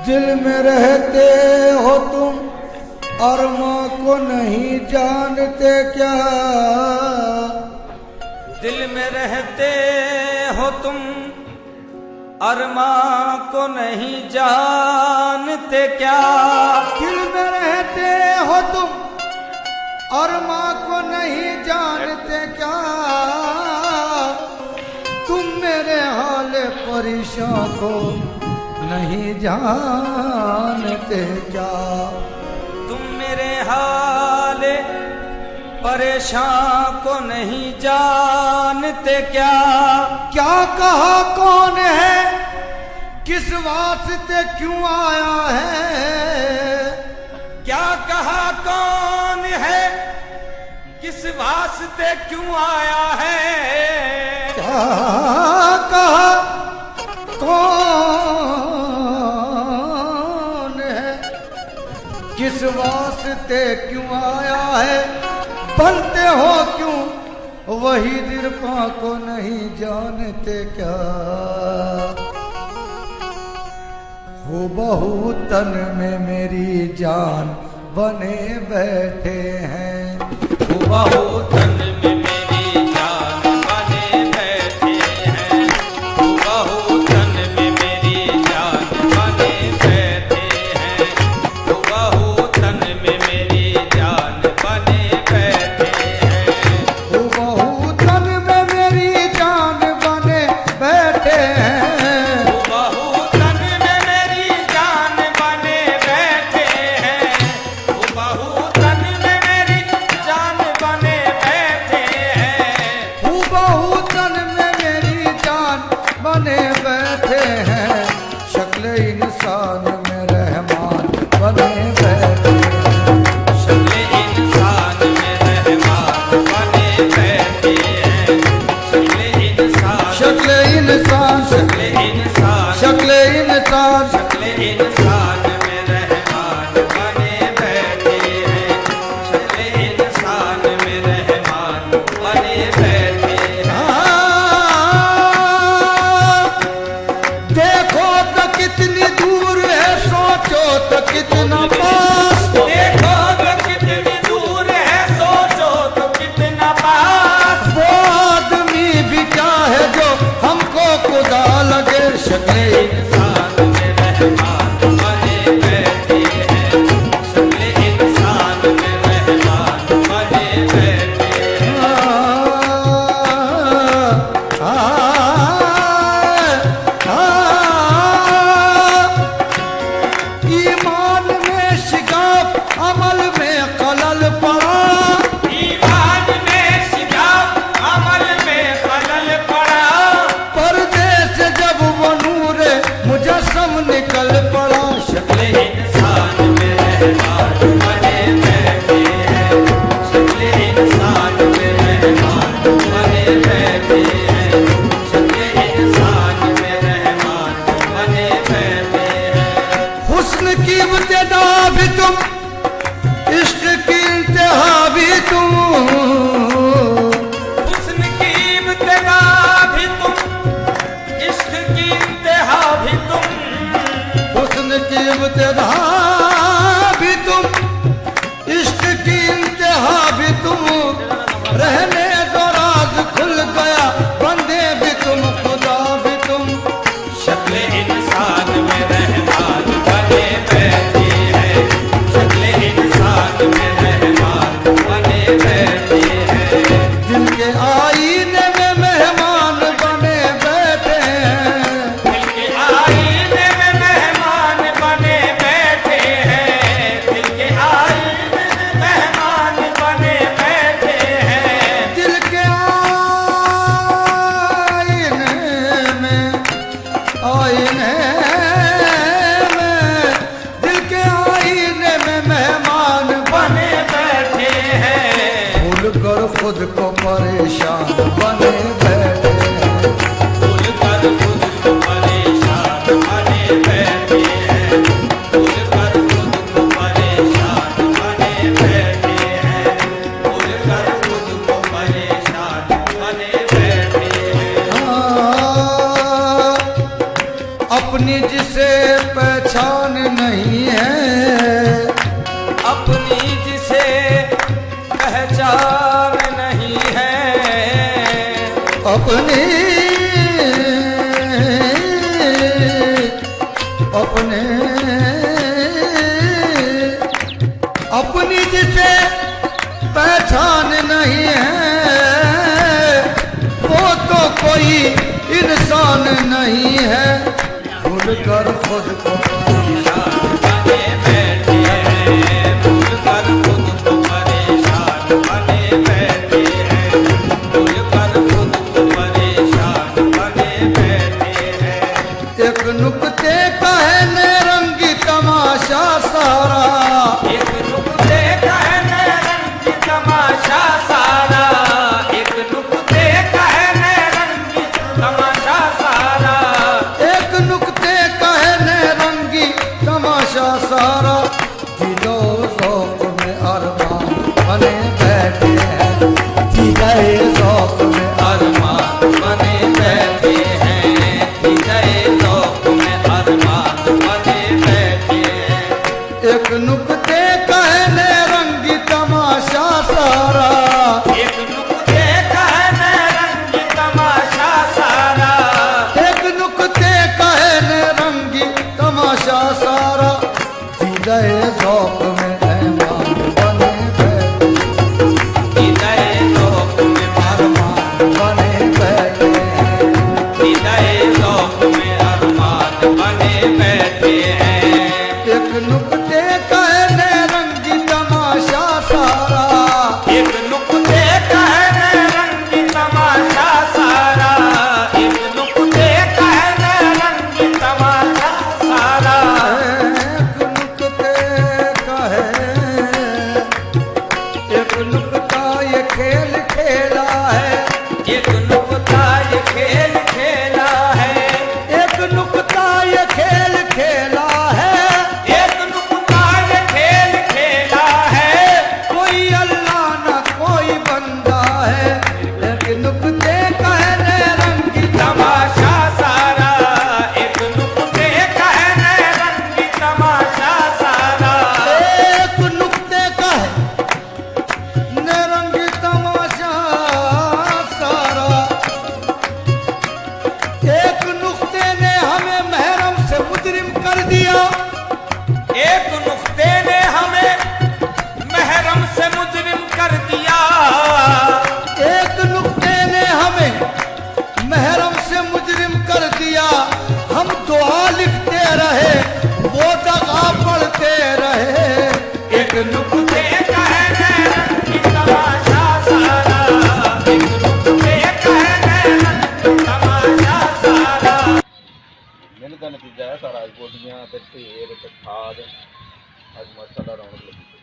दिल में रहते हो तुम और माँ को नहीं जानते क्या। दिल में रहते हो तुम और माँ को नहीं जानते क्या। दिल में रहते हो तुम और माँ को नहीं जानते क्या। तुम मेरे हाल परेशान को नहीं जानते क्या। तुम मेरे हाल परेशान को नहीं जानते क्या। क्या कहा कौन है किस वास्ते क्यों आया है। क्या कहा कौन है किस वास्ते क्यों आया है। क्या कहा कौन है किस वास्ते क्यों आया है। बनते हो क्यों वही दिरपा को नहीं जानते क्या। हो बहु तन में मेरी जान बने बैठे हैं। हो बहु तन में मेरी जान बने बैठे हैं। हो बहु तन में मेरी जान बने बैठे हैं। हो बहु तन में मेरी जान बने बैठे हैं। हो बहु तन में मेरी जान बने बैठे हैं। हो बहु तन में मेरी जान बने बैठे हैं। हो बहु तन में मेरी जान बने बैठे हैं। हूबहू तन में मेरी जान बने बैठे हैं। शक्ल इंसान में रहमान बने बैठे हैं। शक्ल इंसान में रहमान बने बैठे हैं। शक्ल इंसान शक्ल इंसान शक्ल इंसान शक्ल इंसान शक्ल इंसान में रहमान बने बैठे हैं। शक्ल इंसान में रहमान बने बैठे हैं। देखो तो कितनी दूर है सोचो तो कितना पास। देखो तो कितनी दूर है सोचो तो कितना पास। वो आदमी भी क्या है जो हमको खुदा लगे। शक्ल इंसान में रहमान बने बैठे हैं। शक्ल इंसान में रहमान बने बैठे हैं। ईमान में शिकाफ अमल में खलल पड़ा। ईमान में शिजाब अमल में खलल पड़ा। पर्दे से जब वो नूर मुजस्सम निकल पड़ा। शक्ल इंसान में रहमान बने बैठे हैं। शक्ल इंसान में रहमान बने बैठे हैं। शक्ल इंसान में रहमान बने बैठे हैं। हुस्न की इब्तिदा भी तुम इश्क की इंतहा भी तुम। हुस्न की इब्तिदा भी तुम इश्क की इंतहा भी तुम। हुस्न की इब्तिदा भी तुम इश्क की इंतहा भी तुम। रहने दो राज खुल गया बंदे भी तुम खुदा भी तुम। शक्ल इंसान में रहमान बने बैठे हैं। शक्ल इंसान में रहमान बने बैठे हैं। दिल के आईने में मेहमान बने बैठे हैं। दिल के आईने में मेहमान बने बैठे हैं। दिल के आईने में मेहमान बने बैठे हैं। दिल के आईने में आईने अपनी जिसे पहचान नहीं है, अपनी जिसे पहचान नहीं है, अपनी अपने अपनी जिसे पहचान नहीं है, वो तो कोई इंसान नहीं है। भूल कर खुद को परेशान बने बैठे हैं, भूल कर खुद को परेशान बने बैठे हैं, भूल कर खुद को परेशान बने बैठे हैं। एक नुक्ते का है रंगी तमाशा सारा, एक नुक्ते का है रंगी तमाशा सारा, एक नुक्ते का है रंगी तमाशा सारा, एक नुक्ते का है रंगी तमाशा सारा। दिलो ज़ौक़ में अरमान बने बैठे हैं, दिले ज़ौक़ में अरमान बने बैठे हैं, हृदय ज़ौक़ में अरमान बने बैठे हैं। एक नुक्ते का है रंगी तमाशा सारा, एक नुक्ते का है रंगी तमाशा सारा, एक नुक्ते का है रंगी तमाशा सारा। दिले ज़ौक़ में ऐमान बने बैठे, हृदय ज़ौक़ में अरमान बने बैठे हैं। हृदय ज़ौक़ में अरमान बने बैठे हैं। एक नुक्ते का है रंगी तमाशा सारा, एक नुक्ते का है रंगी तमाशा सारा, एक नुक्ते का है रंगी तमाशा सारा, एक नुक्ते का है, एक नुक्ता ये खेल खेला है, एक नुक्ता ये खेल खेला है, एक नुक्ता ये खेल खेला है। एक नुक्ता ये खेल खेला है, कोई अल्लाह ना कोई बंदा है, एक नुक्ते का है रंगी तमाशा सारा, एक नुक्ते का है रंगी तमाशा सारा, एक नुक्ते का है रंगी तमाशा सारा। एक नुक्ते ने हमें महरम से मुजरिम कर दिया, एक नुक्ते ने हमें महरम से मुजरिम कर दिया, एक नुक्ते ने हमें महरम से मुजरिम कर दिया। हम दुआ लिखते रहे, वो दगा पढ़ते रहे। एक नुक्ते का है रंगी तमाशा सारा, एक नुक्ते का है रंगी तमाशा सारा। मिहनत का नतीजा है सारा, गोडियां ते ढेर ते खाद, अज मस्त साडा रौनक लगी।